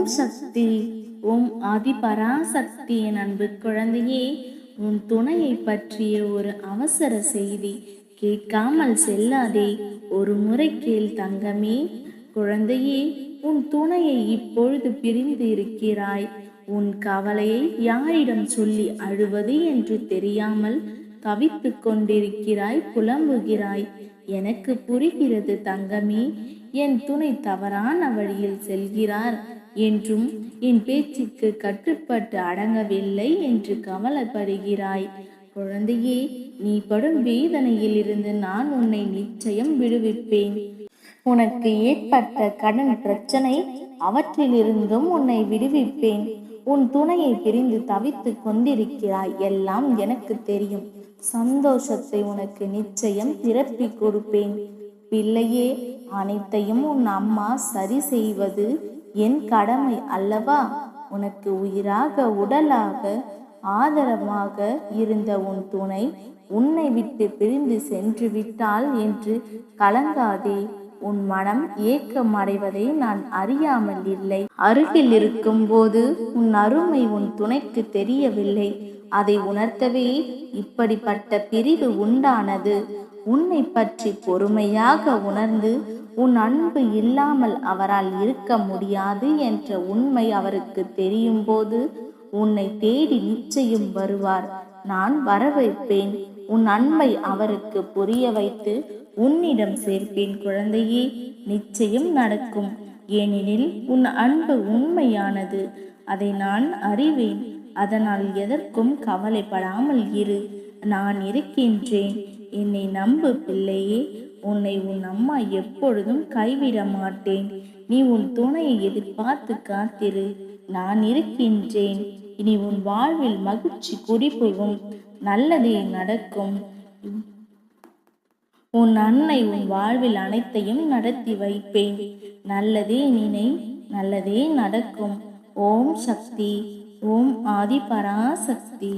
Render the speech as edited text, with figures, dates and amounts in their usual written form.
சக்தி. ஓம் ஆதி பராசக்தி. என் அன்பு குழந்தையே, உன் துணையை பற்றிய ஒரு அவசர செய்தி. கேட்காமல் செல்லாதே, ஒரு முறை கேள் தங்கமே. குழந்தையே, உன் துணையை இப்பொழுது பிரிந்து இருக்கிறாய். உன் கவலையை யாரிடம் சொல்லி அழுவது என்று தெரியாமல் தவித்து கொண்டிருக்கிறாய், புலம்புகிறாய். எனக்கு புரிகிறது தங்கமே. என் துணை தவறான வழியில் செல்கிறார் என்றும் என் பேச்சுக்கு கட்டுப்பட்டு அடங்கவில்லை என்று கவலைப்படுகிறாய். குழந்தையே, நீ படும் வேதனையில் இருந்து நான் உன்னை நிச்சயம் விடுவிப்பேன். உனக்கு ஏற்பட்ட கடன் பிரச்சனை, அவற்றிலிருந்தும் உன்னை விடுவிப்பேன். உன் துணையை பிரிந்து தவித்து கொண்டிருக்கிறாய், எல்லாம் எனக்கு தெரியும். சந்தோஷத்தை உனக்கு நிச்சயம் திருப்பி கொடுப்பேன். பிள்ளையே, அனைத்தையும் உன் அம்மா சரி செய்வது என் கடமை அல்லவா? உனக்கு உயிராக உடலாக ஆதரவாக இருந்த உன் துணை உன்னை விட்டு பிரிந்து சென்று விட்டாள் என்று கலங்காதே. உன் மனம் ஏக்கம் அடைவதை நான் அறியாமல் இல்லை. அருகில் இருக்கும் போது உன் அருமை உன் துணைக்கு தெரியவில்லை. அதை உணர்த்தவே இப்படிப்பட்ட பிரிவு உண்டானது. உன்னை பற்றி பொறுமையாக உணர்ந்து உன் அன்பு இல்லாமல் அவரால் இருக்க முடியாது என்ற உண்மை அவருக்கு தெரியும் போது உன்னை தேடி நிச்சயம் வருவார். நான் வரவைப்பேன். உன் அன்பை அவருக்கு புரிய வைத்து உன்னிடம் சேர்ப்பேன். குழந்தையே, நிச்சயம் நடக்கும். ஏனெனில் உன் அன்பு உண்மையானது. அதை நான் அறிவேன். அதனால் எதற்கும் கவலைப்படாமல் இரு. நான் இருக்கின்றேன். என்னை நம்பு பிள்ளையே. உன்னை உன் அம்மா எப்பொழுதும் கைவிட மாட்டேன். நீ உன் துணையை எதிர்பார்த்து காத்திரு. நான் இருக்கின்றேன். இனி உன் வாழ்வில் மகிழ்ச்சி குடிபுகும். நல்லதே நடக்கும். உன் அன்னை உன் வாழ்வில் அனைத்தையும் நடத்தி வைப்பேன். நல்லதே நினை, நல்லதே நடக்கும். ஓம் சக்தி. ஓம் ஆதி பராசக்தி.